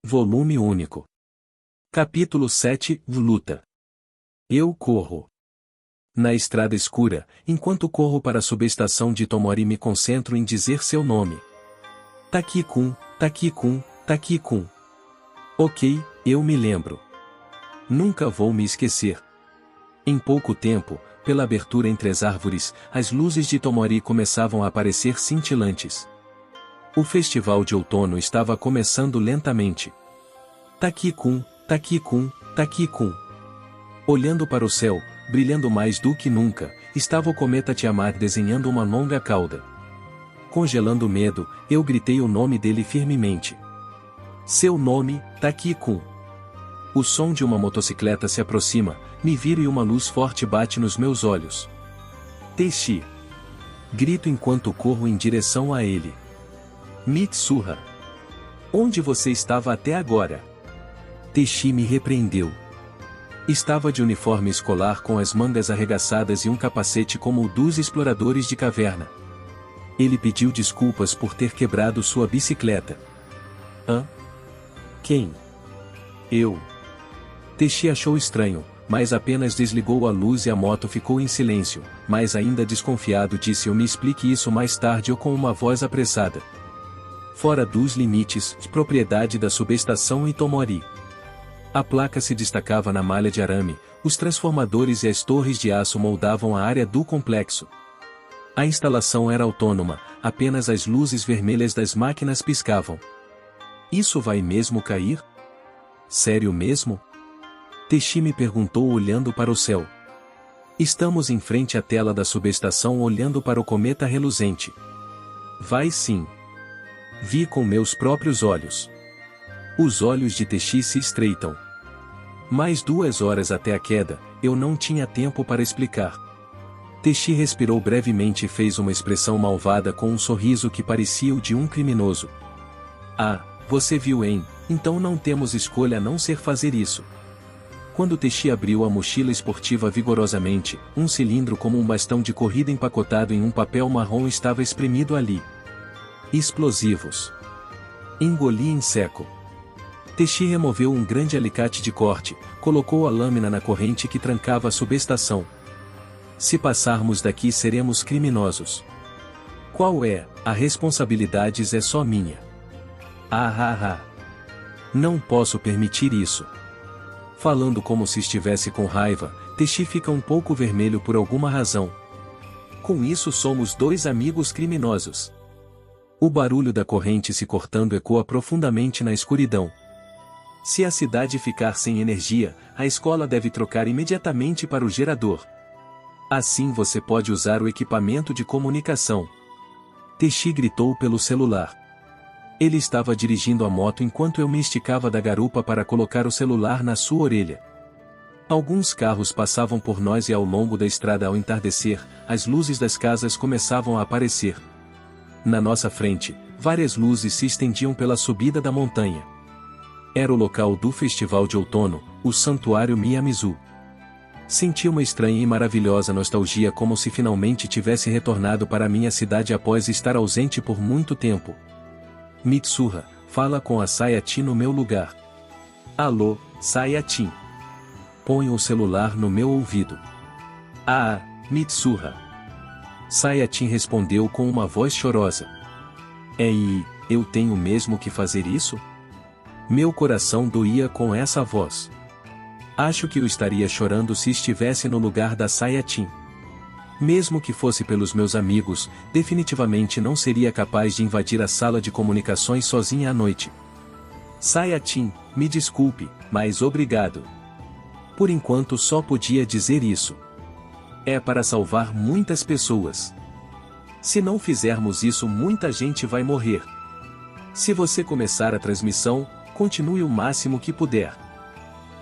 Volume único. Capítulo 7, Luta. Eu corro. Na estrada escura, enquanto corro para a subestação de Tomori, me concentro em dizer seu nome. Taki-kun, Taki-kun, Taki-kun. Ok, eu me lembro. Nunca vou me esquecer. Em pouco tempo, pela abertura entre as árvores, as luzes de Tomori começavam a aparecer cintilantes. O festival de outono estava começando lentamente. Taki-kun, Taki-kun, Taki-kun. Olhando para o céu, brilhando mais do que nunca, estava o cometa Tiamat desenhando uma longa cauda. Congelando medo, eu gritei o nome dele firmemente. Seu nome, Taki-kun. O som de uma motocicleta se aproxima, me viro e uma luz forte bate nos meus olhos. Teishi. Grito enquanto corro em direção a ele. Mitsuha. Onde você estava até agora? Teishi me repreendeu. Estava de uniforme escolar com as mangas arregaçadas e um capacete como o dos exploradores de caverna. Ele pediu desculpas por ter quebrado sua bicicleta. Hã? Quem? Eu. Teishi achou estranho, mas apenas desligou a luz e a moto ficou em silêncio, mas ainda desconfiado disse: "Eu me explique isso mais tarde", ou com uma voz apressada. Fora dos limites, propriedade da subestação Itomori. A placa se destacava na malha de arame, os transformadores e as torres de aço moldavam a área do complexo. A instalação era autônoma, apenas as luzes vermelhas das máquinas piscavam. Isso vai mesmo cair? Sério mesmo? Teishi me perguntou olhando para o céu. Estamos em frente à tela da subestação olhando para o cometa reluzente. Vai sim. Vi com meus próprios olhos. Os olhos de Teishi se estreitam. Mais 2 horas até a queda, eu não tinha tempo para explicar. Teishi respirou brevemente e fez uma expressão malvada com um sorriso que parecia o de um criminoso. Ah, você viu, hein? Então não temos escolha a não ser fazer isso. Quando Teishi abriu a mochila esportiva vigorosamente, um cilindro como um bastão de corrida empacotado em um papel marrom estava espremido ali. Explosivos. Engoli em seco. Teishi removeu um grande alicate de corte, colocou a lâmina na corrente que trancava a subestação. Se passarmos daqui seremos criminosos. Qual é? A responsabilidade é só minha. Ah. Não posso permitir isso. Falando como se estivesse com raiva, Teishi fica um pouco vermelho por alguma razão. Com isso somos 2 amigos criminosos. O barulho da corrente se cortando ecoa profundamente na escuridão. Se a cidade ficar sem energia, a escola deve trocar imediatamente para o gerador. Assim você pode usar o equipamento de comunicação. Teishi gritou pelo celular. Ele estava dirigindo a moto enquanto eu me esticava da garupa para colocar o celular na sua orelha. Alguns carros passavam por nós e ao longo da estrada ao entardecer, as luzes das casas começavam a aparecer. Na nossa frente, várias luzes se estendiam pela subida da montanha. Era o local do festival de outono, o Santuário Miyamizu. Senti uma estranha e maravilhosa nostalgia, como se finalmente tivesse retornado para minha cidade após estar ausente por muito tempo. Mitsuha, fala com a Sayatin no meu lugar. Alô, Sayatin. Ponho o celular no meu ouvido. Ah, Mitsuha. Sayatin respondeu com uma voz chorosa. Eu tenho mesmo que fazer isso? Meu coração doía com essa voz. Acho que eu estaria chorando se estivesse no lugar da Sayatin. Mesmo que fosse pelos meus amigos, definitivamente não seria capaz de invadir a sala de comunicações sozinha à noite. Sayatin, me desculpe, mas obrigado. Por enquanto só podia dizer isso. É para salvar muitas pessoas. Se não fizermos isso, muita gente vai morrer. Se você começar a transmissão, continue o máximo que puder.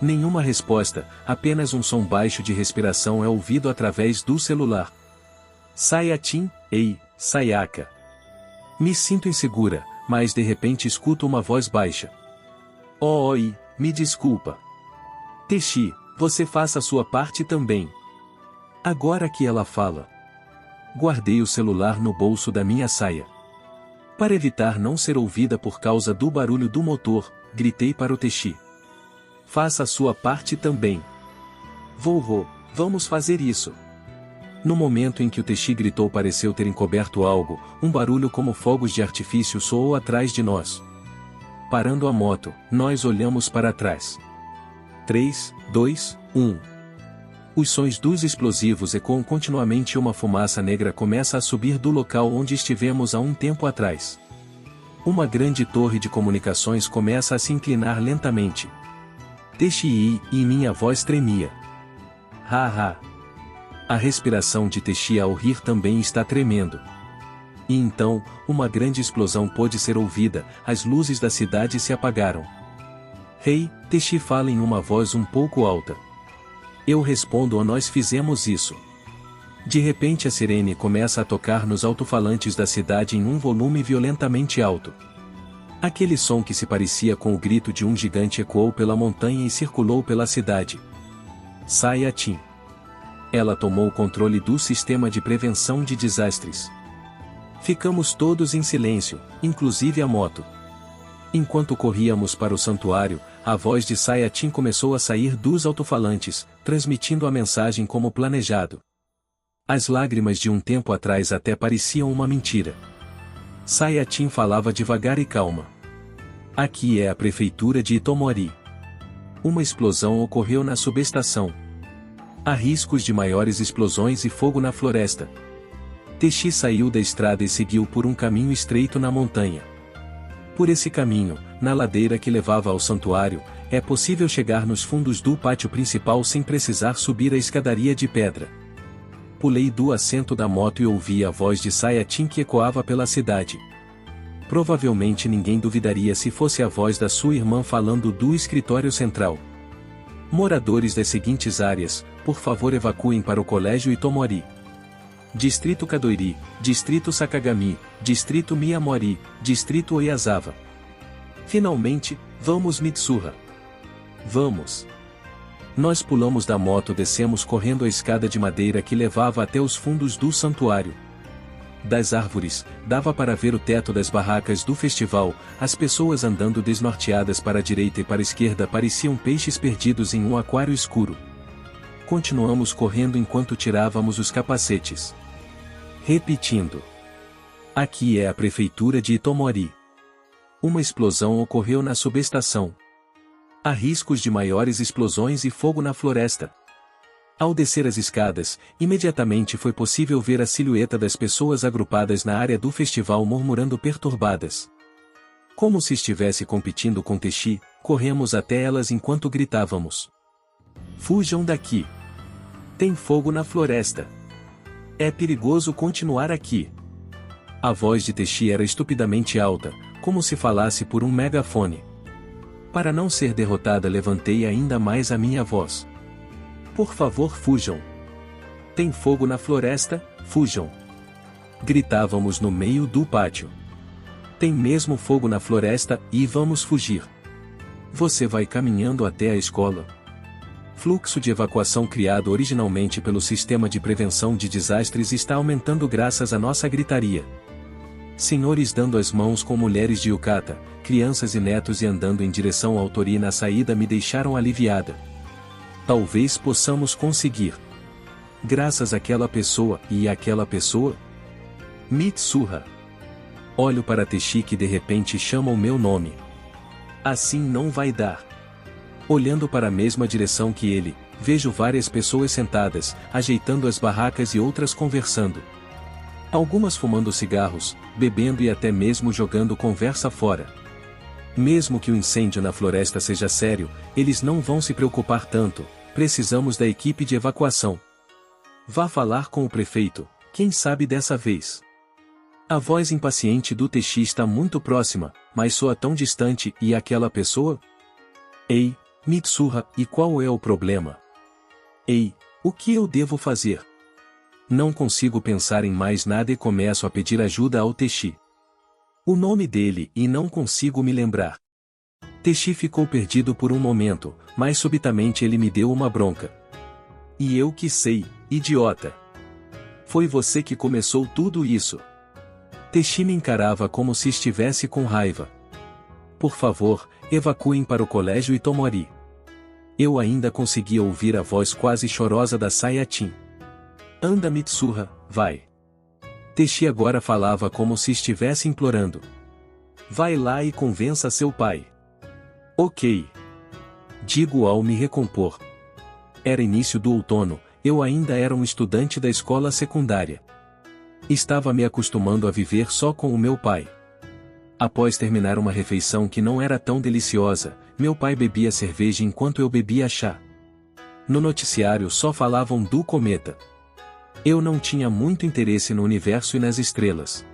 Nenhuma resposta, apenas um som baixo de respiração é ouvido através do celular. Sayatin, ei, Sayaka. Me sinto insegura, mas de repente escuto uma voz baixa. Oi, me desculpa. Teishi, você faça a sua parte também. Agora que ela fala. Guardei o celular no bolso da minha saia. Para evitar não ser ouvida por causa do barulho do motor, gritei para o Teixi. Faça a sua parte também. Vovô, vamos fazer isso. No momento em que o Teixi gritou pareceu ter encoberto algo, um barulho como fogos de artifício soou atrás de nós. Parando a moto, nós olhamos para trás. 3, 2, 1. Os sons dos explosivos ecoam continuamente e uma fumaça negra começa a subir do local onde estivemos há um tempo atrás. Uma grande torre de comunicações começa a se inclinar lentamente. Teixi e minha voz tremia. Ha. A respiração de Teixi ao rir também está tremendo. E então, uma grande explosão pôde ser ouvida, as luzes da cidade se apagaram. Hey, Teixi fala em uma voz um pouco alta. Eu respondo: nós fizemos isso. De repente a sirene começa a tocar nos alto-falantes da cidade em um volume violentamente alto. Aquele som que se parecia com o grito de um gigante ecoou pela montanha e circulou pela cidade. Sayatin. Ela tomou o controle do sistema de prevenção de desastres. Ficamos todos em silêncio, inclusive a moto. Enquanto corríamos para o santuário, a voz de Sayatin começou a sair dos alto-falantes, transmitindo a mensagem como planejado. As lágrimas de um tempo atrás até pareciam uma mentira. Sayatin falava devagar e calma. Aqui é a prefeitura de Itomori. Uma explosão ocorreu na subestação. Há riscos de maiores explosões e fogo na floresta. Teixi saiu da estrada e seguiu por um caminho estreito na montanha. Por esse caminho, na ladeira que levava ao santuário, é possível chegar nos fundos do pátio principal sem precisar subir a escadaria de pedra. Pulei do assento da moto e ouvi a voz de Sayatin que ecoava pela cidade. Provavelmente ninguém duvidaria se fosse a voz da sua irmã falando do escritório central. Moradores das seguintes áreas, por favor evacuem para o Colégio Itomori. Distrito Kadoiri, Distrito Sakagami, Distrito Miyamori, Distrito Oyazawa. Finalmente, vamos Mitsuha. Vamos. Nós pulamos da moto e descemos correndo a escada de madeira que levava até os fundos do santuário. Das árvores, dava para ver o teto das barracas do festival, as pessoas andando desnorteadas para a direita e para a esquerda pareciam peixes perdidos em um aquário escuro. Continuamos correndo enquanto tirávamos os capacetes. Repetindo. Aqui é a prefeitura de Itomori. Uma explosão ocorreu na subestação. Há riscos de maiores explosões e fogo na floresta. Ao descer as escadas, imediatamente foi possível ver a silhueta das pessoas agrupadas na área do festival murmurando perturbadas. Como se estivesse competindo com Teixi, corremos até elas enquanto gritávamos. Fujam daqui! Tem fogo na floresta! É perigoso continuar aqui! A voz de Teixi era estupidamente alta, como se falasse por um megafone. Para não ser derrotada, levantei ainda mais a minha voz. Por favor, fujam! Tem fogo na floresta, fujam! Gritávamos no meio do pátio. Tem mesmo fogo na floresta, e vamos fugir. Você vai caminhando até a escola. Fluxo de evacuação criado originalmente pelo sistema de prevenção de desastres está aumentando graças à nossa gritaria. Senhores dando as mãos com mulheres de yukata, crianças e netos e andando em direção ao Tori na saída me deixaram aliviada. Talvez possamos conseguir. Graças àquela pessoa e àquela pessoa? Mitsuha. Olho para Teixi que de repente chama o meu nome. Assim não vai dar. Olhando para a mesma direção que ele, vejo várias pessoas sentadas, ajeitando as barracas e outras conversando. Algumas fumando cigarros, bebendo e até mesmo jogando conversa fora. Mesmo que o incêndio na floresta seja sério, eles não vão se preocupar tanto, precisamos da equipe de evacuação. Vá falar com o prefeito, quem sabe dessa vez. A voz impaciente do Teixi está muito próxima, mas soa tão distante e aquela pessoa? Ei, Mitsuha, e qual é o problema? Ei, o que eu devo fazer? Não consigo pensar em mais nada e começo a pedir ajuda ao Teixi. O nome dele e não consigo me lembrar. Teixi ficou perdido por um momento, mas subitamente ele me deu uma bronca. E eu que sei, idiota. Foi você que começou tudo isso. Teixi me encarava como se estivesse com raiva. Por favor, Evacuem para o colégio Itomori. Eu ainda conseguia ouvir a voz quase chorosa da Sayatin. Anda Mitsuha, vai. Teixi agora falava como se estivesse implorando. Vai lá e convença seu pai. Ok. Digo ao me recompor. Era início do outono, eu ainda era um estudante da escola secundária. Estava me acostumando a viver só com o meu pai. Após terminar uma refeição que não era tão deliciosa, meu pai bebia cerveja enquanto eu bebia chá. No noticiário só falavam do cometa. Eu não tinha muito interesse no universo e nas estrelas.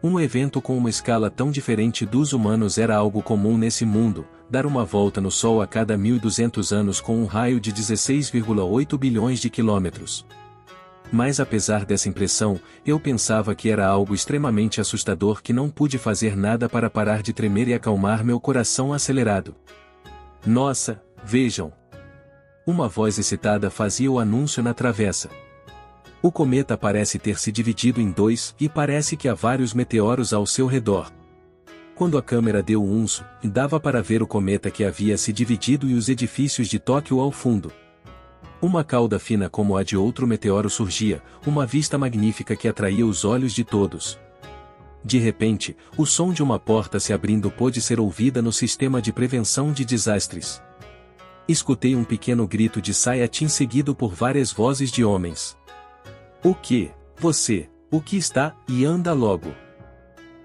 Um evento com uma escala tão diferente dos humanos era algo comum nesse mundo, dar uma volta no Sol a cada 1.200 anos com um raio de 16,8 bilhões de quilômetros. Mas apesar dessa impressão, eu pensava que era algo extremamente assustador que não pude fazer nada para parar de tremer e acalmar meu coração acelerado. Nossa, vejam! Uma voz excitada fazia o anúncio na travessa. O cometa parece ter se dividido em dois e parece que há vários meteoros ao seu redor. Quando a câmera deu um zoom, dava para ver o cometa que havia se dividido e os edifícios de Tóquio ao fundo. Uma cauda fina como a de outro meteoro surgia, uma vista magnífica que atraía os olhos de todos. De repente, o som de uma porta se abrindo pôde ser ouvida no sistema de prevenção de desastres. Escutei um pequeno grito de Sayatin seguido por várias vozes de homens. O que? Você, o que está, e anda logo.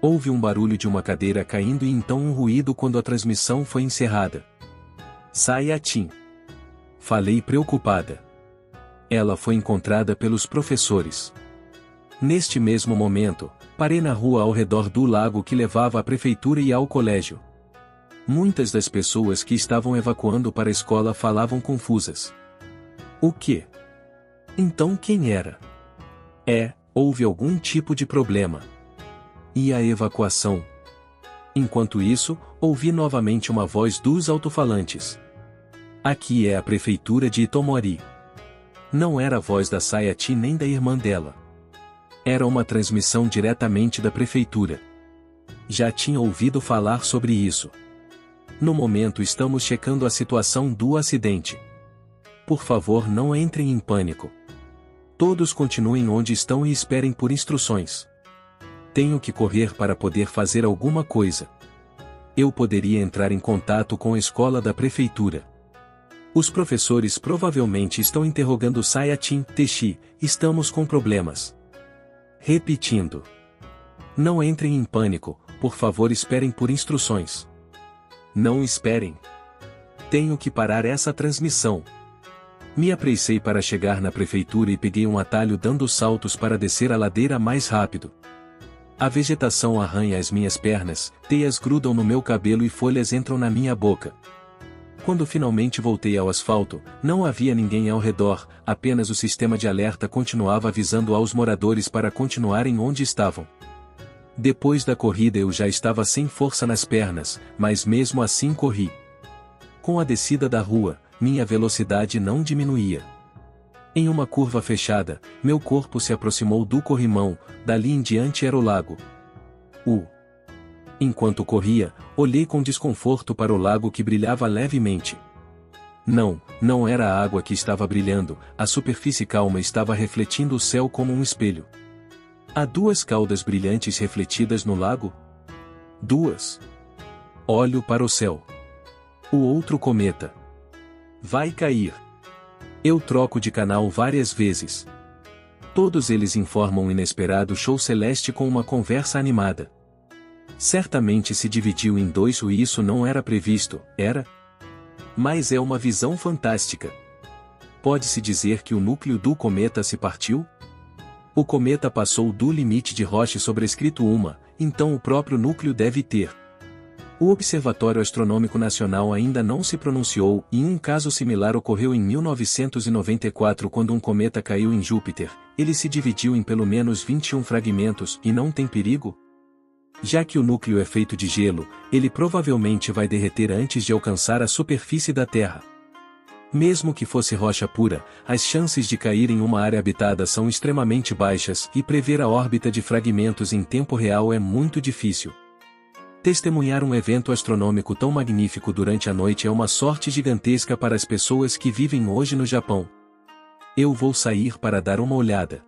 Houve um barulho de uma cadeira caindo e então um ruído quando a transmissão foi encerrada. Sayatin. Falei preocupada. Ela foi encontrada pelos professores. Neste mesmo momento, parei na rua ao redor do lago que levava à prefeitura e ao colégio. Muitas das pessoas que estavam evacuando para a escola falavam confusas. O quê? Então quem era? Houve algum tipo de problema. E a evacuação? Enquanto isso, ouvi novamente uma voz dos alto-falantes. Aqui é a prefeitura de Itomori. Não era a voz da Sayatin nem da irmã dela. Era uma transmissão diretamente da prefeitura. Já tinha ouvido falar sobre isso. No momento estamos checando a situação do acidente. Por favor, não entrem em pânico. Todos continuem onde estão e esperem por instruções. Tenho que correr para poder fazer alguma coisa. Eu poderia entrar em contato com a escola da prefeitura. Os professores provavelmente estão interrogando Sayatin, Teixi, estamos com problemas. Repetindo. Não entrem em pânico, por favor esperem por instruções. Não esperem. Tenho que parar essa transmissão. Me apressei para chegar na prefeitura e peguei um atalho dando saltos para descer a ladeira mais rápido. A vegetação arranha as minhas pernas, teias grudam no meu cabelo e folhas entram na minha boca. Quando finalmente voltei ao asfalto, não havia ninguém ao redor, apenas o sistema de alerta continuava avisando aos moradores para continuarem onde estavam. Depois da corrida eu já estava sem força nas pernas, mas mesmo assim corri. Com a descida da rua, minha velocidade não diminuía. Em uma curva fechada, meu corpo se aproximou do corrimão, dali em diante era o lago. Enquanto corria, olhei com desconforto para o lago que brilhava levemente. Não era a água que estava brilhando, a superfície calma estava refletindo o céu como um espelho. Há duas caudas brilhantes refletidas no lago? Duas. Olho para o céu. O outro cometa. Vai cair. Eu troco de canal várias vezes. Todos eles informam um inesperado show celeste com uma conversa animada. Certamente se dividiu em dois e isso não era previsto, era? Mas é uma visão fantástica. Pode-se dizer que o núcleo do cometa se partiu? O cometa passou do limite de Roche sobrescrito 1, então o próprio núcleo deve ter. O Observatório Astronômico Nacional ainda não se pronunciou, e um caso similar ocorreu em 1994 quando um cometa caiu em Júpiter. Ele se dividiu em pelo menos 21 fragmentos e não tem perigo? Já que o núcleo é feito de gelo, ele provavelmente vai derreter antes de alcançar a superfície da Terra. Mesmo que fosse rocha pura, as chances de cair em uma área habitada são extremamente baixas e prever a órbita de fragmentos em tempo real é muito difícil. Testemunhar um evento astronômico tão magnífico durante a noite é uma sorte gigantesca para as pessoas que vivem hoje no Japão. Eu vou sair para dar uma olhada.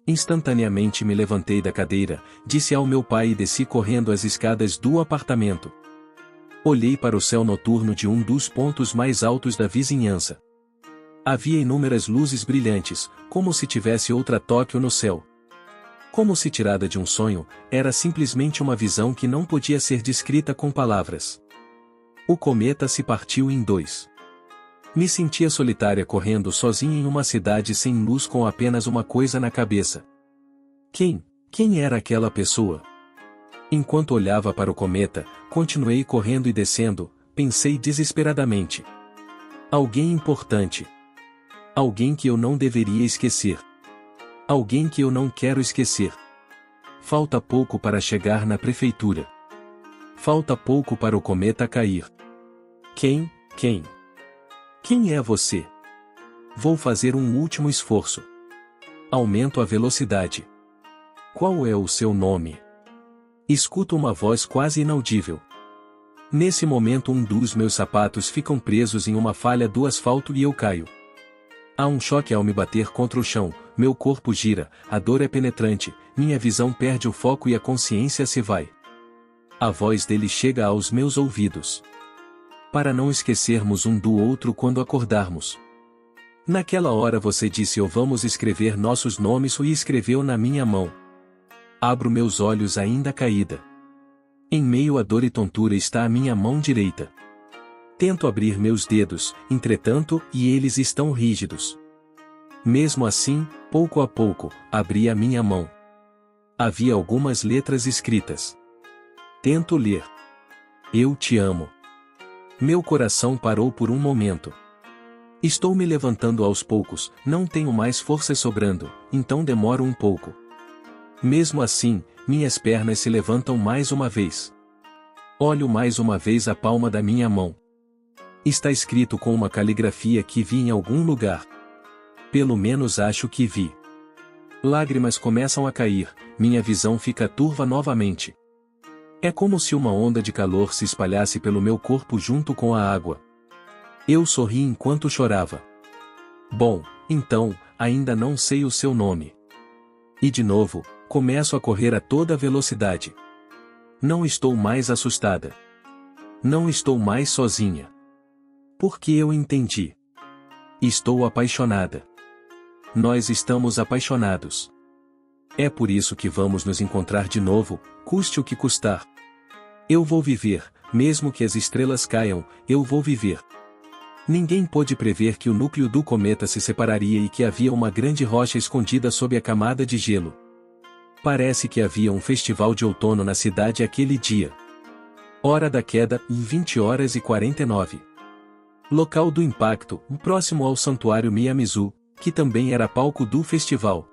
Instantaneamente me levantei da cadeira, disse ao meu pai e desci correndo as escadas do apartamento. Olhei para o céu noturno de um dos pontos mais altos da vizinhança. Havia inúmeras luzes brilhantes, como se tivesse outra Tóquio no céu. Como se tirada de um sonho, era simplesmente uma visão que não podia ser descrita com palavras. O cometa se partiu em dois. Me sentia solitária correndo sozinha em uma cidade sem luz com apenas uma coisa na cabeça. Quem era aquela pessoa? Enquanto olhava para o cometa, continuei correndo e descendo, pensei desesperadamente. Alguém importante. Alguém que eu não deveria esquecer. Alguém que eu não quero esquecer. Falta pouco para chegar na prefeitura. Falta pouco para o cometa cair. Quem é você? Vou fazer um último esforço. Aumento a velocidade. Qual é o seu nome? Escuto uma voz quase inaudível. Nesse momento um dos meus sapatos ficam presos em uma falha do asfalto e eu caio. Há um choque ao me bater contra o chão, meu corpo gira, a dor é penetrante, minha visão perde o foco e a consciência se vai. A voz dele chega aos meus ouvidos. Para não esquecermos um do outro quando acordarmos. Naquela hora você disse vamos escrever nossos nomes e escreveu na minha mão. Abro meus olhos ainda caída. Em meio à dor e tontura está a minha mão direita. Tento abrir meus dedos, entretanto, e eles estão rígidos. Mesmo assim, pouco a pouco, abri a minha mão. Havia algumas letras escritas. Tento ler. Eu te amo. Meu coração parou por um momento. Estou me levantando aos poucos, não tenho mais forças sobrando, então demoro um pouco. Mesmo assim, minhas pernas se levantam mais uma vez. Olho mais uma vez a palma da minha mão. Está escrito com uma caligrafia que vi em algum lugar. Pelo menos acho que vi. Lágrimas começam a cair, minha visão fica turva novamente. É como se uma onda de calor se espalhasse pelo meu corpo junto com a água. Eu sorri enquanto chorava. Bom, então, ainda não sei o seu nome. E de novo, começo a correr a toda velocidade. Não estou mais assustada. Não estou mais sozinha. Porque eu entendi. Estou apaixonada. Nós estamos apaixonados. É por isso que vamos nos encontrar de novo, custe o que custar. Eu vou viver, mesmo que as estrelas caiam, eu vou viver. Ninguém pôde prever que o núcleo do cometa se separaria e que havia uma grande rocha escondida sob a camada de gelo. Parece que havia um festival de outono na cidade aquele dia. Hora da queda, 20h49. Local do impacto, próximo ao santuário Miyamizu, que também era palco do festival.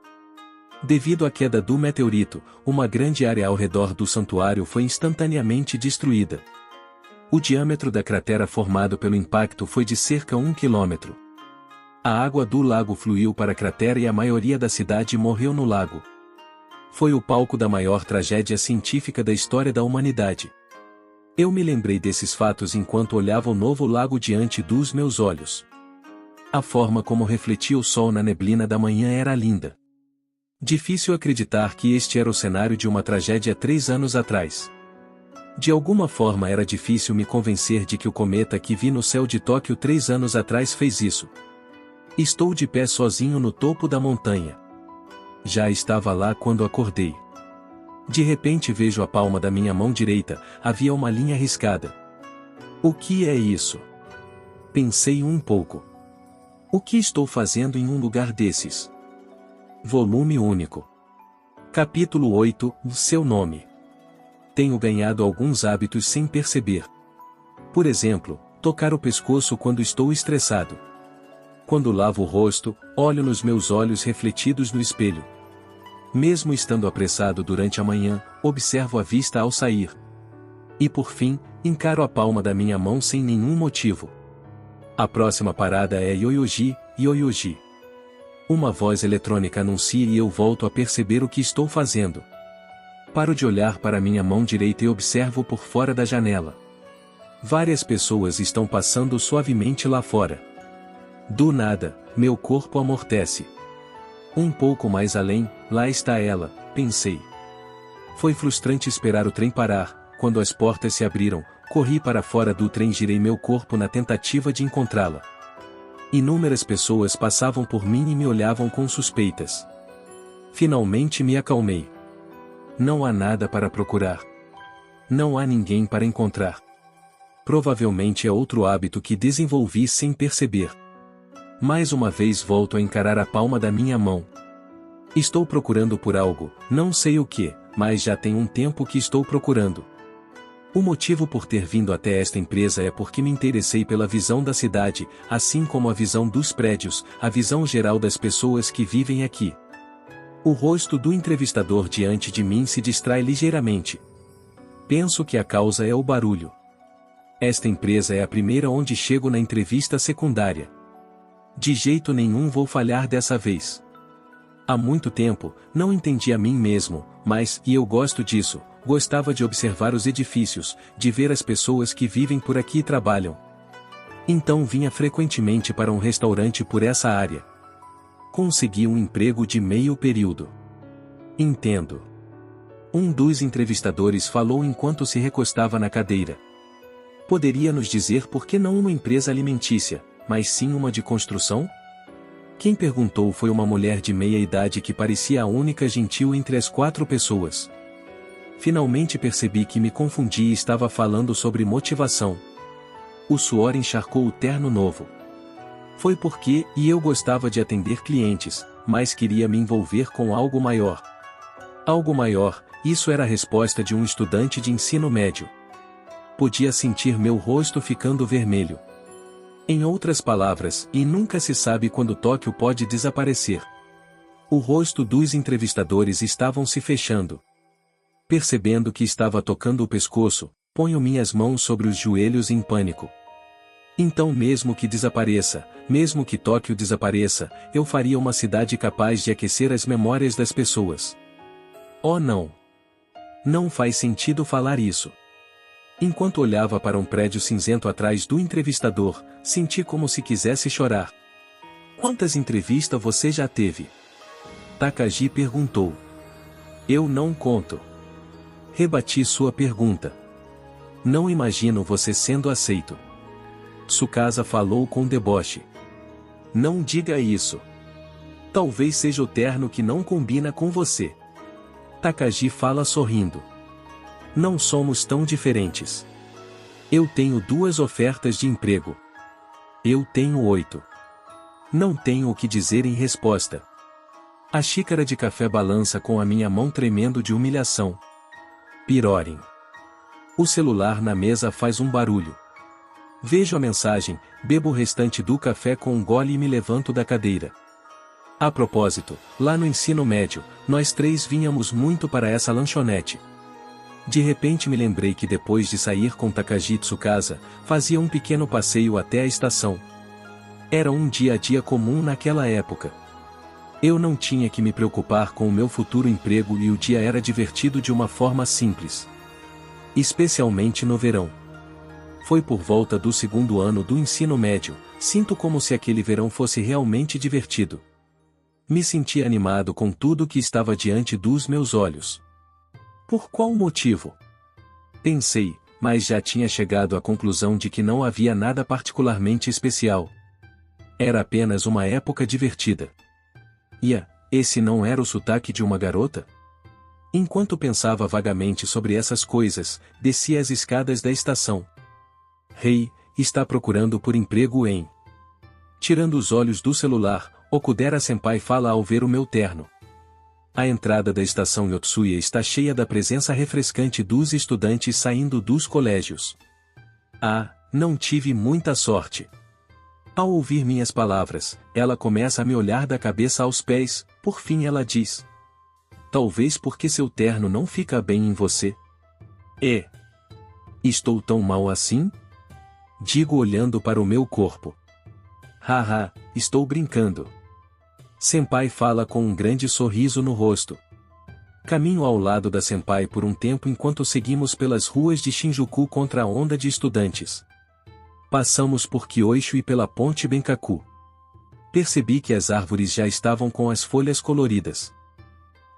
Devido à queda do meteorito, uma grande área ao redor do santuário foi instantaneamente destruída. O diâmetro da cratera formado pelo impacto foi de cerca 1 quilômetro. A água do lago fluiu para a cratera e a maioria da cidade morreu no lago. Foi o palco da maior tragédia científica da história da humanidade. Eu me lembrei desses fatos enquanto olhava o novo lago diante dos meus olhos. A forma como refletia o sol na neblina da manhã era linda. Difícil acreditar que este era o cenário de uma tragédia 3 anos atrás. De alguma forma era difícil me convencer de que o cometa que vi no céu de Tóquio 3 anos atrás fez isso. Estou de pé sozinho no topo da montanha. Já estava lá quando acordei. De repente vejo a palma da minha mão direita, havia uma linha riscada. O que é isso? Pensei um pouco. O que estou fazendo em um lugar desses? Volume único. Capítulo 8, seu nome. Tenho ganhado alguns hábitos sem perceber. Por exemplo, tocar o pescoço quando estou estressado. Quando lavo o rosto, olho nos meus olhos refletidos no espelho. Mesmo estando apressado durante a manhã, observo a vista ao sair. E por fim, encaro a palma da minha mão sem nenhum motivo. A próxima parada é Yoyogi, Yoyogi. Uma voz eletrônica anuncia e eu volto a perceber o que estou fazendo. Paro de olhar para minha mão direita e observo por fora da janela. Várias pessoas estão passando suavemente lá fora. Do nada, meu corpo amortece. Um pouco mais além, lá está ela, pensei. Foi frustrante esperar o trem parar. Quando as portas se abriram, corri para fora do trem e girei meu corpo na tentativa de encontrá-la. Inúmeras pessoas passavam por mim e me olhavam com suspeitas. Finalmente me acalmei. Não há nada para procurar. Não há ninguém para encontrar. Provavelmente é outro hábito que desenvolvi sem perceber. Mais uma vez volto a encarar a palma da minha mão. Estou procurando por algo, não sei o que, mas já tem um tempo que estou procurando. O motivo por ter vindo até esta empresa é porque me interessei pela visão da cidade, assim como a visão dos prédios, a visão geral das pessoas que vivem aqui. O rosto do entrevistador diante de mim se distrai ligeiramente. Penso que a causa é o barulho. Esta empresa é a primeira onde chego na entrevista secundária. De jeito nenhum vou falhar dessa vez. Há muito tempo, não entendi a mim mesmo, mas, e eu gosto disso, gostava de observar os edifícios, de ver as pessoas que vivem por aqui e trabalham. Então vinha frequentemente para um restaurante por essa área. Consegui um emprego de meio período. Entendo. Um dos entrevistadores falou enquanto se recostava na cadeira. Poderia nos dizer por que não uma empresa alimentícia, mas sim uma de construção? Quem perguntou foi uma mulher de meia idade que parecia a única gentil entre as 4 pessoas. Finalmente percebi que me confundi e estava falando sobre motivação. O suor encharcou o terno novo. Foi porque, eu gostava de atender clientes, mas queria me envolver com algo maior. Algo maior, isso era a resposta de um estudante de ensino médio. Podia sentir meu rosto ficando vermelho. Em outras palavras, e nunca se sabe quando Tóquio pode desaparecer. O rosto dos entrevistadores estavam se fechando. Percebendo que estava tocando o pescoço, ponho minhas mãos sobre os joelhos em pânico. Então mesmo que desapareça, mesmo que Tóquio desapareça, eu faria uma cidade capaz de aquecer as memórias das pessoas. Oh não! Não faz sentido falar isso. Enquanto olhava para um prédio cinzento atrás do entrevistador, senti como se quisesse chorar. Quantas entrevistas você já teve? Takagi perguntou. Eu não conto. Rebati sua pergunta. Não imagino você sendo aceito. Tsukasa falou com deboche. Não diga isso. Talvez seja o terno que não combina com você. Takagi fala sorrindo. Não somos tão diferentes. Eu tenho 2 ofertas de emprego. Eu tenho 8. Não tenho o que dizer em resposta. A xícara de café balança com a minha mão tremendo de humilhação. Pirorin. O celular na mesa faz um barulho. Vejo a mensagem, bebo o restante do café com um gole e me levanto da cadeira. A propósito, lá no ensino médio, nós 3 vinhamos muito para essa lanchonete. De repente me lembrei que depois de sair com Takagi e Tsukasa, fazia um pequeno passeio até a estação. Era um dia a dia comum naquela época. Eu não tinha que me preocupar com o meu futuro emprego e o dia era divertido de uma forma simples. Especialmente no verão. Foi por volta do 2º ano do ensino médio, sinto como se aquele verão fosse realmente divertido. Me senti animado com tudo que estava diante dos meus olhos. Por qual motivo? Pensei, mas já tinha chegado à conclusão de que não havia nada particularmente especial. Era apenas uma época divertida. Esse não era o sotaque de uma garota? Enquanto pensava vagamente sobre essas coisas, desci as escadas da estação. Rei, está procurando por emprego em... Tirando os olhos do celular, Okudera-senpai fala ao ver o meu terno. A entrada da estação Yotsuya está cheia da presença refrescante dos estudantes saindo dos colégios. Não tive muita sorte. Ao ouvir minhas palavras, ela começa a me olhar da cabeça aos pés, por fim ela diz. Talvez porque seu terno não fica bem em você. Estou tão mal assim? Digo olhando para o meu corpo. Haha, estou brincando. Senpai fala com um grande sorriso no rosto. Caminho ao lado da senpai por um tempo enquanto seguimos pelas ruas de Shinjuku contra a onda de estudantes. Passamos por Kyoishu e pela ponte Benkaku. Percebi que as árvores já estavam com as folhas coloridas.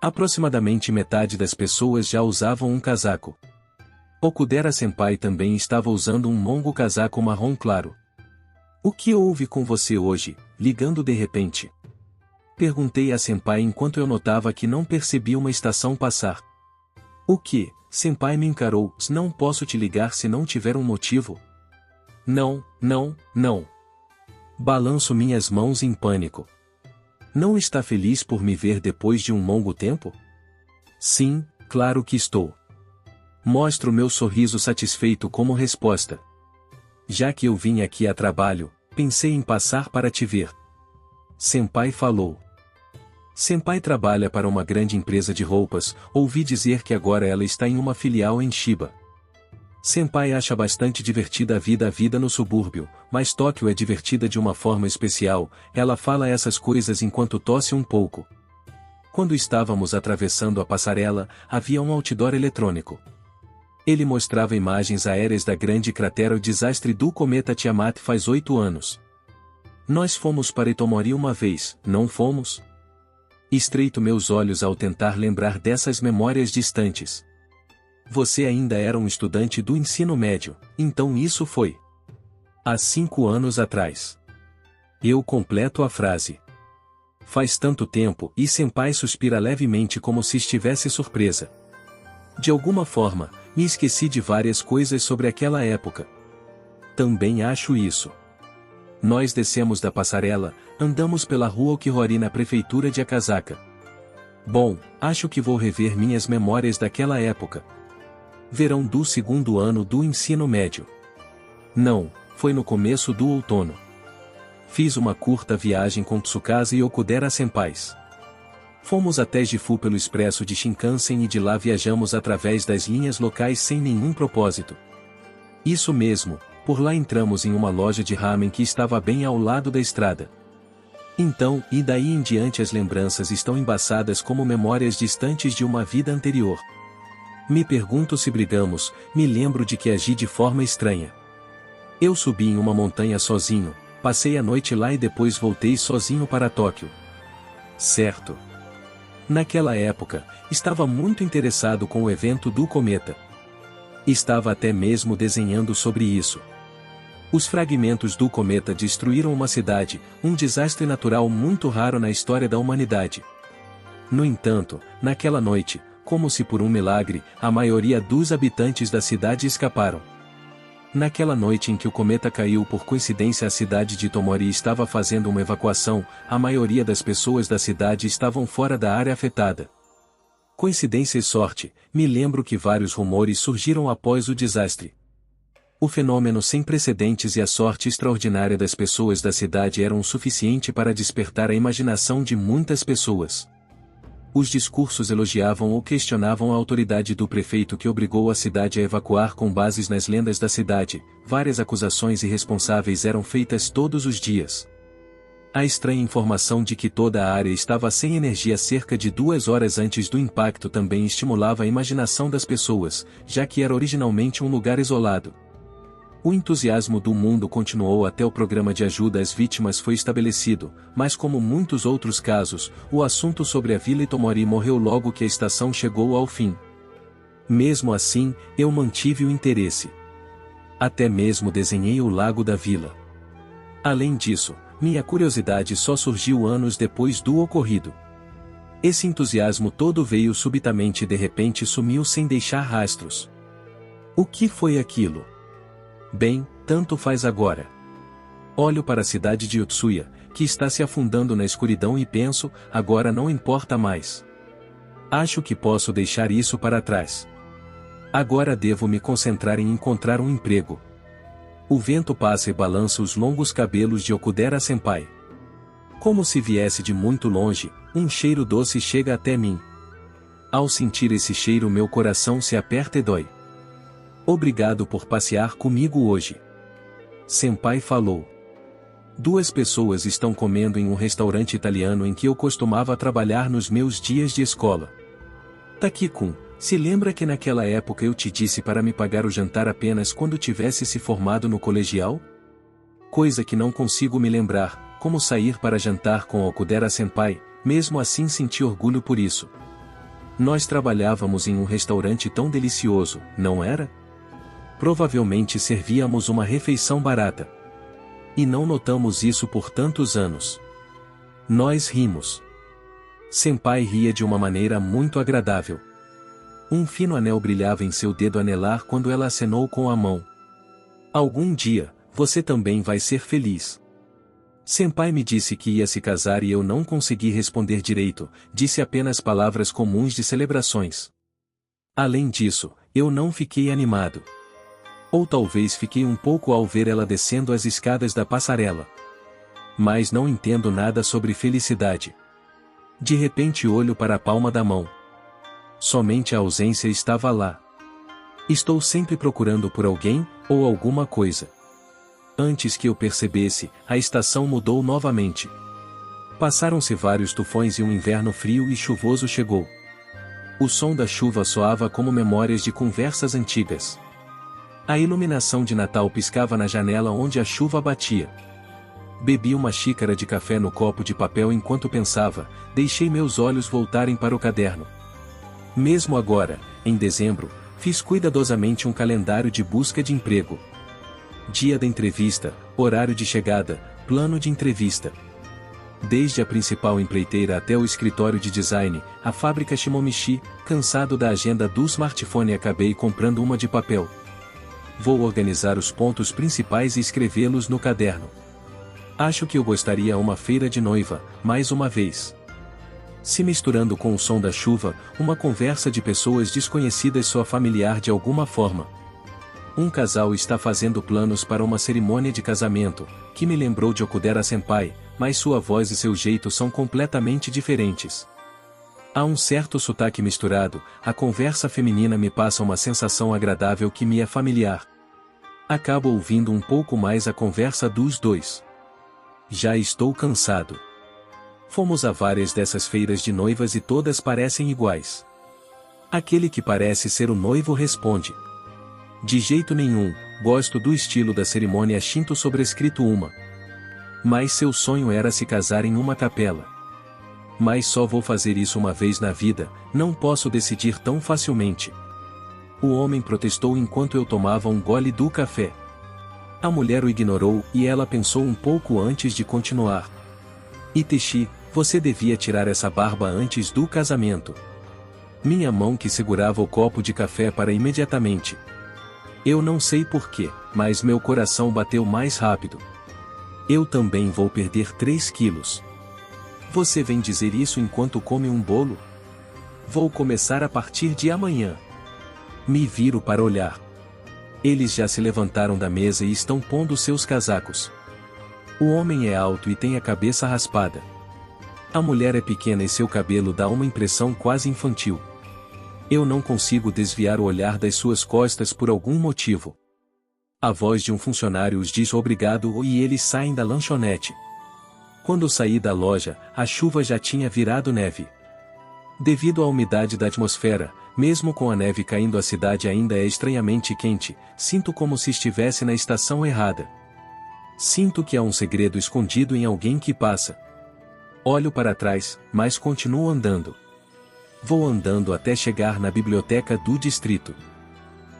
Aproximadamente metade das pessoas já usavam um casaco. Okudera-senpai também estava usando um longo casaco marrom claro. "O que houve com você hoje, ligando de repente?" Perguntei a senpai enquanto eu notava que não percebia uma estação passar. "O que?" Senpai me encarou. "Não posso te ligar se não tiver um motivo." Não. Balanço minhas mãos em pânico. "Não está feliz por me ver depois de um longo tempo?" "Sim, claro que estou." Mostro meu sorriso satisfeito como resposta. "Já que eu vim aqui a trabalho, pensei em passar para te ver." Senpai falou. Senpai trabalha para uma grande empresa de roupas, ouvi dizer que agora ela está em uma filial em Shiba. Senpai acha bastante divertida a vida no subúrbio, mas Tóquio é divertida de uma forma especial, ela fala essas coisas enquanto tosse um pouco. Quando estávamos atravessando a passarela, havia um outdoor eletrônico. Ele mostrava imagens aéreas da grande cratera o desastre do cometa Tiamat faz 8 anos. "Nós fomos para Itomori uma vez, não fomos?" Estreito meus olhos ao tentar lembrar dessas memórias distantes. "Você ainda era um estudante do ensino médio, então isso foi há 5 anos atrás." Eu completo a frase. "Faz tanto tempo", e senpai suspira levemente como se estivesse surpresa. "De alguma forma, me esqueci de várias coisas sobre aquela época." "Também acho isso." Nós descemos da passarela, andamos pela rua Okihori na prefeitura de Akasaka. "Bom, acho que vou rever minhas memórias daquela época." "Verão do segundo ano do ensino médio." "Não, foi no começo do outono." Fiz uma curta viagem com Tsukasa e Okudera-senpais. Fomos até Gifu pelo expresso de Shinkansen e de lá viajamos através das linhas locais sem nenhum propósito. Isso mesmo, por lá entramos em uma loja de ramen que estava bem ao lado da estrada. Então, e daí em diante as lembranças estão embaçadas como memórias distantes de uma vida anterior. Me pergunto se brigamos, me lembro de que agi de forma estranha. Eu subi em uma montanha sozinho, passei a noite lá e depois voltei sozinho para Tóquio. Certo. Naquela época, estava muito interessado com o evento do cometa. Estava até mesmo desenhando sobre isso. Os fragmentos do cometa destruíram uma cidade, um desastre natural muito raro na história da humanidade. No entanto, naquela noite, como se por um milagre, a maioria dos habitantes da cidade escaparam. Naquela noite em que o cometa caiu por coincidência a cidade de Itomori estava fazendo uma evacuação, a maioria das pessoas da cidade estavam fora da área afetada. Coincidência e sorte, me lembro que vários rumores surgiram após o desastre. O fenômeno sem precedentes e a sorte extraordinária das pessoas da cidade eram o suficiente para despertar a imaginação de muitas pessoas. Os discursos elogiavam ou questionavam a autoridade do prefeito que obrigou a cidade a evacuar com bases nas lendas da cidade, várias acusações irresponsáveis eram feitas todos os dias. A estranha informação de que toda a área estava sem energia cerca de 2 horas antes do impacto também estimulava a imaginação das pessoas, já que era originalmente um lugar isolado. O entusiasmo do mundo continuou até o programa de ajuda às vítimas foi estabelecido, mas como muitos outros casos, o assunto sobre a Vila Itomori morreu logo que a estação chegou ao fim. Mesmo assim, eu mantive o interesse. Até mesmo desenhei o lago da vila. Além disso, minha curiosidade só surgiu anos depois do ocorrido. Esse entusiasmo todo veio subitamente e de repente sumiu sem deixar rastros. O que foi aquilo? Bem, tanto faz agora. Olho para a cidade de Utsuya, que está se afundando na escuridão e penso, agora não importa mais. Acho que posso deixar isso para trás. Agora devo me concentrar em encontrar um emprego. O vento passa e balança os longos cabelos de Okudera-senpai. Como se viesse de muito longe, um cheiro doce chega até mim. Ao sentir esse cheiro meu coração se aperta e dói. Obrigado por passear comigo hoje. Senpai falou. 2 pessoas estão comendo em um restaurante italiano em que eu costumava trabalhar nos meus dias de escola. Taki-kun, se lembra que naquela época eu te disse para me pagar o jantar apenas quando tivesse se formado no colegial? Coisa que não consigo me lembrar, como sair para jantar com Okudera-senpai, mesmo assim senti orgulho por isso. Nós trabalhávamos em um restaurante tão delicioso, não era? Provavelmente servíamos uma refeição barata. E não notamos isso por tantos anos. Nós rimos. Senpai ria de uma maneira muito agradável. Um fino anel brilhava em seu dedo anelar quando ela acenou com a mão. Algum dia, você também vai ser feliz. Senpai me disse que ia se casar e eu não consegui responder direito, disse apenas palavras comuns de celebrações. Além disso, eu não fiquei animado. Ou talvez fiquei um pouco ao ver ela descendo as escadas da passarela. Mas não entendo nada sobre felicidade. De repente olho para a palma da mão. Somente a ausência estava lá. Estou sempre procurando por alguém, ou alguma coisa. Antes que eu percebesse, a estação mudou novamente. Passaram-se vários tufões e um inverno frio e chuvoso chegou. O som da chuva soava como memórias de conversas antigas. A iluminação de Natal piscava na janela onde a chuva batia. Bebi uma xícara de café no copo de papel enquanto pensava, deixei meus olhos voltarem para o caderno. Mesmo agora, em dezembro, fiz cuidadosamente um calendário de busca de emprego. Dia da entrevista, horário de chegada, plano de entrevista. Desde a principal empreiteira até o escritório de design, a fábrica Shimomishi, cansado da agenda do smartphone acabei comprando uma de papel. Vou organizar os pontos principais e escrevê-los no caderno. Acho que eu gostaria uma feira de noiva, mais uma vez. Se misturando com o som da chuva, uma conversa de pessoas desconhecidas soa familiar de alguma forma. Um casal está fazendo planos para uma cerimônia de casamento, que me lembrou de Okudera-senpai, mas sua voz e seu jeito são completamente diferentes. Há um certo sotaque misturado, a conversa feminina me passa uma sensação agradável que me é familiar. Acabo ouvindo um pouco mais a conversa dos dois. Já estou cansado. Fomos a várias dessas feiras de noivas e todas parecem iguais. Aquele que parece ser o noivo responde: de jeito nenhum, gosto do estilo da cerimônia Shinto sobrescrito uma. Mas seu sonho era se casar em uma capela. Mas só vou fazer isso uma vez na vida, não posso decidir tão facilmente. O homem protestou enquanto eu tomava um gole do café. A mulher o ignorou e ela pensou um pouco antes de continuar. Iteshi, você devia tirar essa barba antes do casamento. Minha mão que segurava o copo de café para imediatamente. Eu não sei porquê, mas meu coração bateu mais rápido. Eu também vou perder 3 quilos. Você vem dizer isso enquanto come um bolo? Vou começar a partir de amanhã. Me viro para olhar. Eles já se levantaram da mesa e estão pondo seus casacos. O homem é alto e tem a cabeça raspada. A mulher é pequena e seu cabelo dá uma impressão quase infantil. Eu não consigo desviar o olhar das suas costas por algum motivo. A voz de um funcionário os diz obrigado e eles saem da lanchonete. Quando saí da loja, a chuva já tinha virado neve. Devido à umidade da atmosfera, mesmo com a neve caindo, a cidade ainda é estranhamente quente, sinto como se estivesse na estação errada. Sinto que há um segredo escondido em alguém que passa. Olho para trás, mas continuo andando. Vou andando até chegar na biblioteca do distrito.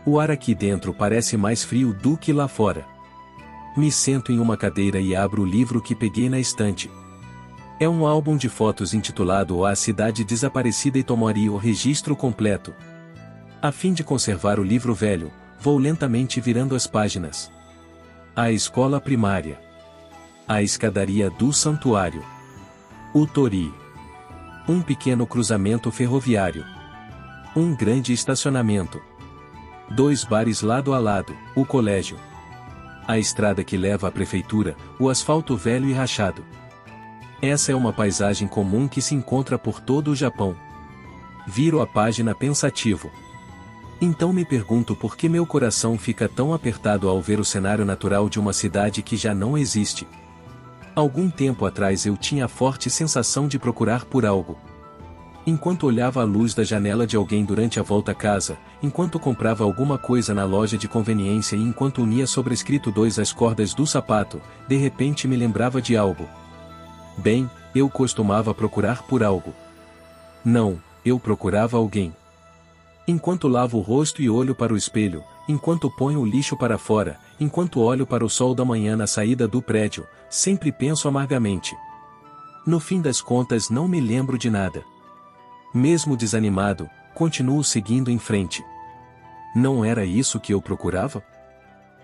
O ar aqui dentro parece mais frio do que lá fora. Me sento em uma cadeira e abro o livro que peguei na estante. É um álbum de fotos intitulado A Cidade Desaparecida e Tomori o registro completo. A fim de conservar o livro velho, vou lentamente virando as páginas. A escola primária. A escadaria do santuário. O Tori. Um pequeno cruzamento ferroviário. Um grande estacionamento. 2 bares lado a lado, o colégio. A estrada que leva à prefeitura, o asfalto velho e rachado. Essa é uma paisagem comum que se encontra por todo o Japão. Viro a página pensativo. Então me pergunto por que meu coração fica tão apertado ao ver o cenário natural de uma cidade que já não existe. Algum tempo atrás eu tinha a forte sensação de procurar por algo. Enquanto olhava a luz da janela de alguém durante a volta a casa, enquanto comprava alguma coisa na loja de conveniência e enquanto unia sobrescrito 2 às cordas do sapato, de repente me lembrava de algo. Bem, eu costumava procurar por algo. Não, eu procurava alguém. Enquanto lavo o rosto e olho para o espelho, enquanto ponho o lixo para fora, enquanto olho para o sol da manhã na saída do prédio, sempre penso amargamente. No fim das contas não me lembro de nada. Mesmo desanimado, continuo seguindo em frente. Não era isso que eu procurava?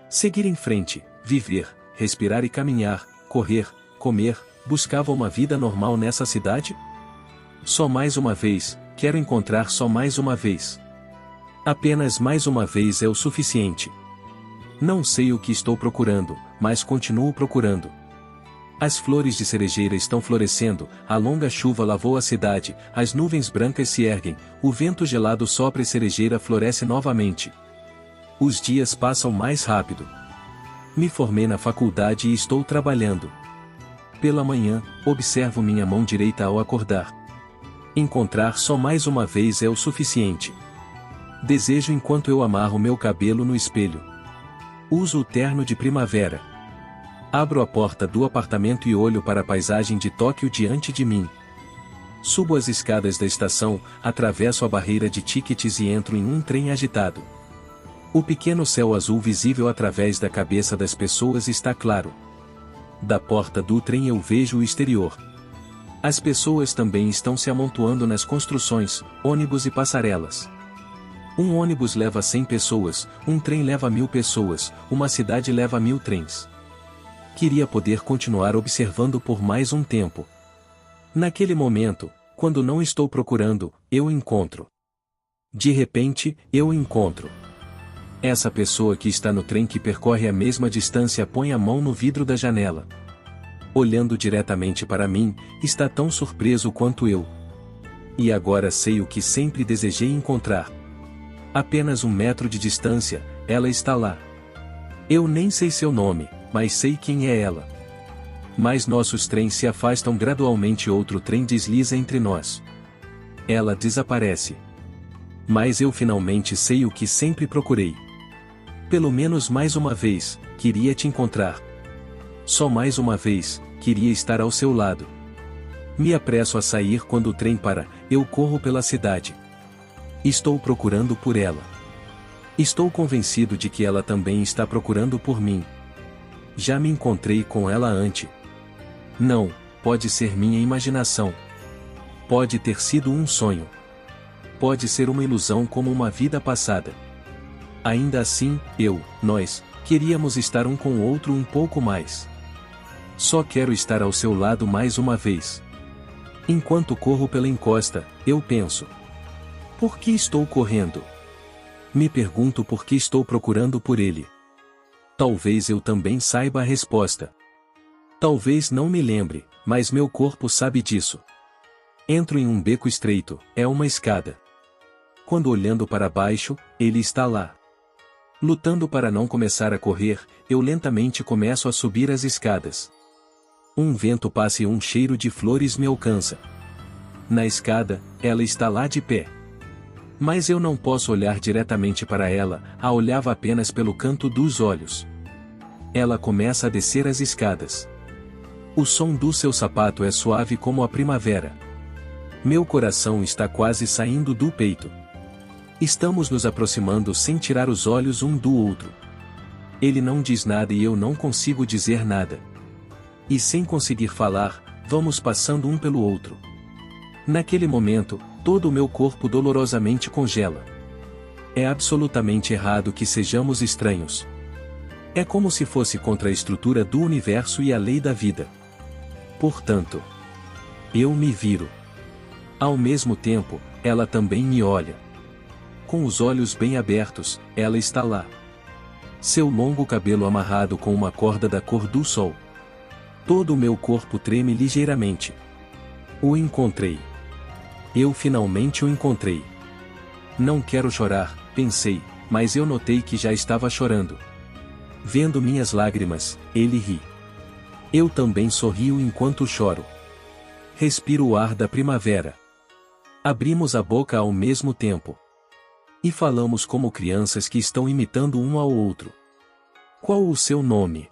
Seguir em frente, viver, respirar e caminhar, correr, comer, buscava uma vida normal nessa cidade? Só mais uma vez, quero encontrar só mais uma vez. Apenas mais uma vez é o suficiente. Não sei o que estou procurando, mas continuo procurando. As flores de cerejeira estão florescendo, a longa chuva lavou a cidade, as nuvens brancas se erguem, o vento gelado sopra e cerejeira floresce novamente. Os dias passam mais rápido. Me formei na faculdade e estou trabalhando. Pela manhã, observo minha mão direita ao acordar. Encontrar só mais uma vez é o suficiente. Desejo enquanto eu amarro meu cabelo no espelho. Uso o terno de primavera. Abro a porta do apartamento e olho para a paisagem de Tóquio diante de mim. Subo as escadas da estação, atravesso a barreira de tickets e entro em um trem agitado. O pequeno céu azul visível através da cabeça das pessoas está claro. Da porta do trem eu vejo o exterior. As pessoas também estão se amontoando nas construções, ônibus e passarelas. Um ônibus leva 100 pessoas, um trem leva 1000 pessoas, uma cidade leva 1000 trens. Queria poder continuar observando por mais um tempo. Naquele momento, quando não estou procurando, eu encontro. De repente, eu encontro. Essa pessoa que está no trem que percorre a mesma distância põe a mão no vidro da janela. Olhando diretamente para mim, está tão surpreso quanto eu. E agora sei o que sempre desejei encontrar. Apenas 1 metro de distância, ela está lá. Eu nem sei seu nome, mas sei quem é ela. Mas nossos trens se afastam gradualmente e outro trem desliza entre nós. Ela desaparece. Mas eu finalmente sei o que sempre procurei. Pelo menos mais uma vez, queria te encontrar. Só mais uma vez, queria estar ao seu lado. Me apresso a sair quando o trem para, eu corro pela cidade. Estou procurando por ela. Estou convencido de que ela também está procurando por mim. Já me encontrei com ela antes. Não, pode ser minha imaginação. Pode ter sido um sonho. Pode ser uma ilusão como uma vida passada. Ainda assim, nós, queríamos estar um com o outro um pouco mais. Só quero estar ao seu lado mais uma vez. Enquanto corro pela encosta, eu penso. Por que estou correndo? Me pergunto por que estou procurando por ele. Talvez eu também saiba a resposta. Talvez não me lembre, mas meu corpo sabe disso. Entro em um beco estreito, é uma escada. Quando olhando para baixo, ele está lá. Lutando para não começar a correr, eu lentamente começo a subir as escadas. Um vento passa e um cheiro de flores me alcança. Na escada, ela está lá de pé. Mas eu não posso olhar diretamente para ela, a olhava apenas pelo canto dos olhos. Ela começa a descer as escadas. O som do seu sapato é suave como a primavera. Meu coração está quase saindo do peito. Estamos nos aproximando sem tirar os olhos um do outro. Ele não diz nada e eu não consigo dizer nada. E sem conseguir falar, vamos passando um pelo outro. Naquele momento, todo o meu corpo dolorosamente congela. É absolutamente errado que sejamos estranhos. É como se fosse contra a estrutura do universo e a lei da vida. Portanto, eu me viro. Ao mesmo tempo, ela também me olha. Com os olhos bem abertos, ela está lá. Seu longo cabelo amarrado com uma corda da cor do sol. Todo o meu corpo treme ligeiramente. O encontrei. Eu finalmente o encontrei. Não quero chorar, pensei, mas eu notei que já estava chorando. Vendo minhas lágrimas, ele ri. Eu também sorrio enquanto choro. Respiro o ar da primavera. Abrimos a boca ao mesmo tempo. E falamos como crianças que estão imitando um ao outro. Qual o seu nome?